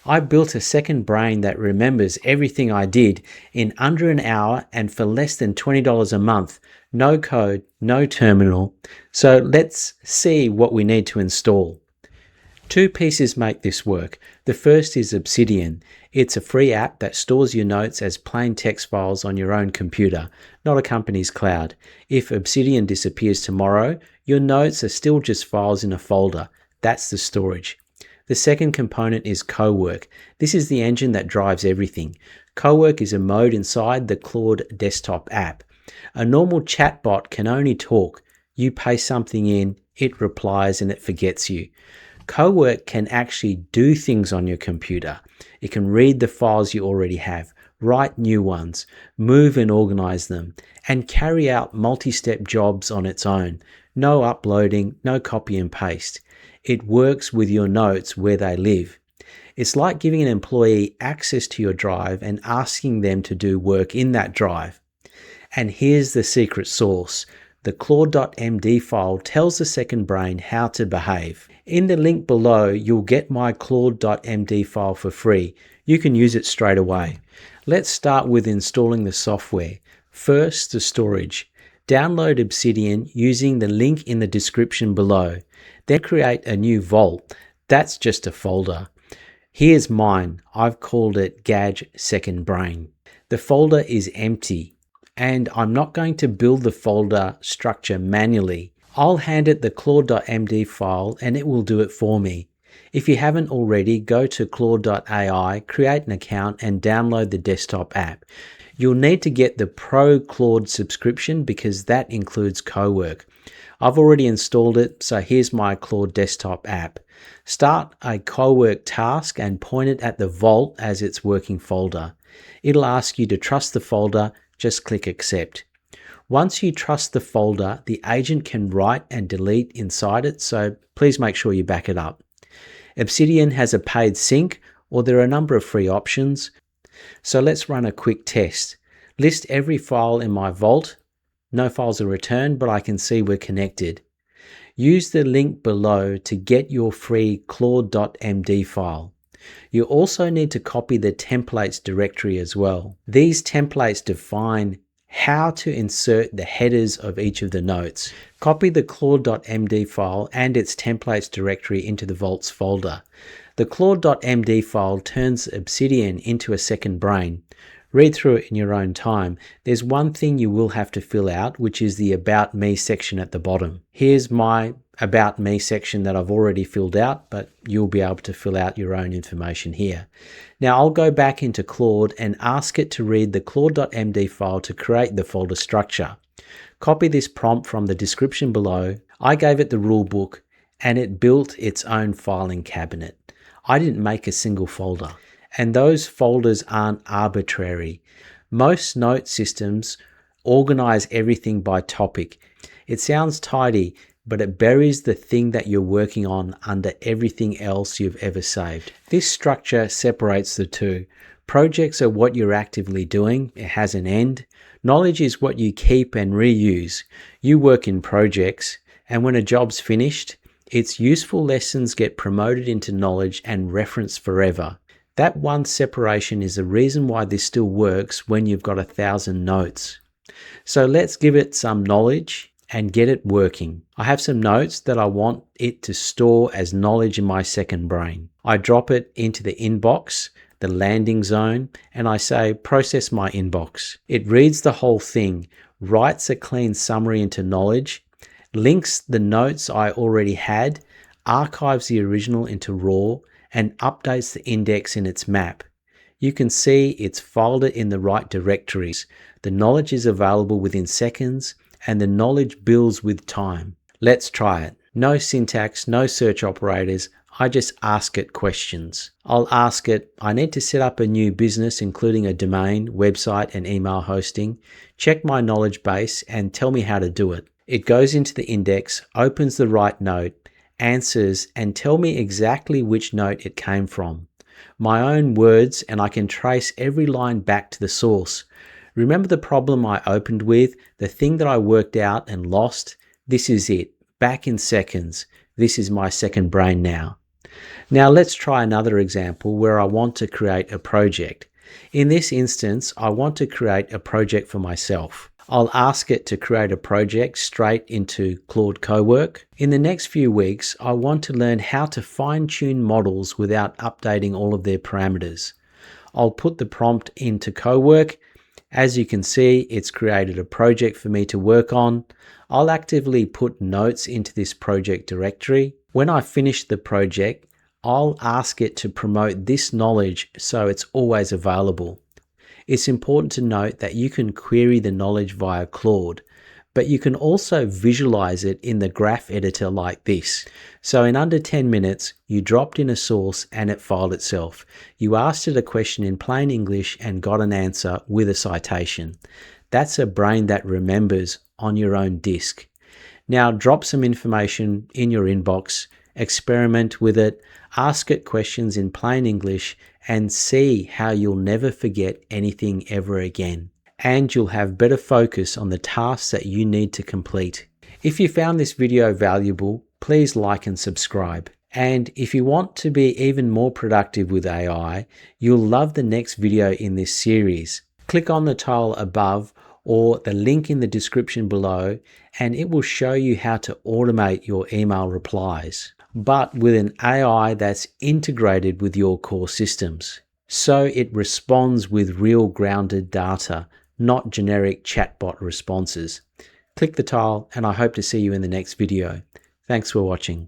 I built a second brain that remembers everything I did in under an hour and for less than $20 a month. No code, no terminal. So let's see what we need to install. Two pieces make this work. The first is Obsidian. It's a free app that stores your notes as plain text files on your own computer, not a company's cloud. If Obsidian disappears tomorrow, your notes are still just files in a folder. That's the storage. The second component is Cowork. This is the engine that drives everything. Cowork is a mode inside the Claude desktop app. A normal chatbot can only talk. You paste something in, it replies, and it forgets you. Cowork can actually do things on your computer. It can read the files you already have, write new ones, move and organize them, and carry out multi-step jobs on its own. No uploading, no copy and paste. It works with your notes where they live. It's like giving an employee access to your drive and asking them to do work in that drive. And here's the secret sauce. The Claude.md file tells the second brain how to behave. In the link below, you'll get my Claude.md file for free. You can use it straight away. Let's start with installing the software. First, the storage. Download Obsidian using the link in the description below. Then create a new vault. That's just a folder. Here's mine. I've called it Gadge Second Brain. The folder is empty, and I'm not going to build the folder structure manually. I'll hand it the Claude.md file and it will do it for me. If you haven't already, go to Claude.ai, create an account and download the desktop app. You'll need to get the Pro Claude subscription because that includes Cowork. I've already installed it, so here's my Claude desktop app. Start a Cowork task and point it at the vault as its working folder. It'll ask you to trust the folder, just click accept. Once you trust the folder, the agent can write and delete inside it, so please make sure you back it up. Obsidian has a paid sync, or there are a number of free options. So let's run a quick test. List every file in my vault. No files are returned, but I can see we're connected. Use the link below to get your free Claude.md file. You also need to copy the templates directory as well. These templates define how to insert the headers of each of the notes. Copy the Claude.md file and its templates directory into the vaults folder. The Claude.md file turns Obsidian into a second brain. Read through it in your own time. There's one thing you will have to fill out, which is the About Me section at the bottom. Here's my About Me section that I've already filled out, but you'll be able to fill out your own information here. Now I'll go back into Claude and ask it to read the Claude.md file to create the folder structure. Copy this prompt from the description below. I gave it the rulebook and it built its own filing cabinet. I didn't make a single folder. And those folders aren't arbitrary. Most note systems organize everything by topic. It sounds tidy, but it buries the thing that you're working on under everything else you've ever saved. This structure separates the two. Projects are what you're actively doing. It has an end. Knowledge is what you keep and reuse. You work in projects, and when a job's finished, its useful lessons get promoted into knowledge and referenced forever. That one separation is the reason why this still works when you've got 1,000 notes. So let's give it some knowledge and get it working. I have some notes that I want it to store as knowledge in my second brain. I drop it into the inbox, the landing zone, and I say, process my inbox. It reads the whole thing, writes a clean summary into knowledge, links the notes I already had, archives the original into raw, and updates the index in its map. You can see it's filed it in the right directories. The knowledge is available within seconds, and the knowledge builds with time. Let's try it. No syntax, no search operators. I just ask it questions. I'll ask it, I need to set up a new business, including a domain, website, and email hosting. Check my knowledge base and tell me how to do it. It goes into the index, opens the right note, answers, and tell me exactly which note it came from. My own words, and I can trace every line back to the source. Remember the problem I opened with, the thing that I worked out and lost? This is it, back in seconds. This is my second brain now. Now let's try another example where I want to create a project. In this instance, I want to create a project for myself. I'll ask it to create a project straight into Claude Cowork. In the next few weeks, I want to learn how to fine-tune models without updating all of their parameters. I'll put the prompt into Cowork. As you can see, it's created a project for me to work on. I'll actively put notes into this project directory. When I finish the project, I'll ask it to promote this knowledge so it's always available. It's important to note that you can query the knowledge via Claude, but you can also visualize it in the graph editor like this. So in under 10 minutes, you dropped in a source and it filed itself. You asked it a question in plain English and got an answer with a citation. That's a brain that remembers on your own disk. Now drop some information in your inbox, experiment with it, ask it questions in plain English, and see how you'll never forget anything ever again. And you'll have better focus on the tasks that you need to complete. If you found this video valuable, please like and subscribe. And if you want to be even more productive with AI, you'll love the next video in this series. Click on the tile above or the link in the description below, and it will show you how to automate your email replies, but with an AI that's integrated with your core systems. So it responds with real grounded data, not generic chatbot responses. Click the tile, and I hope to see you in the next video. Thanks for watching.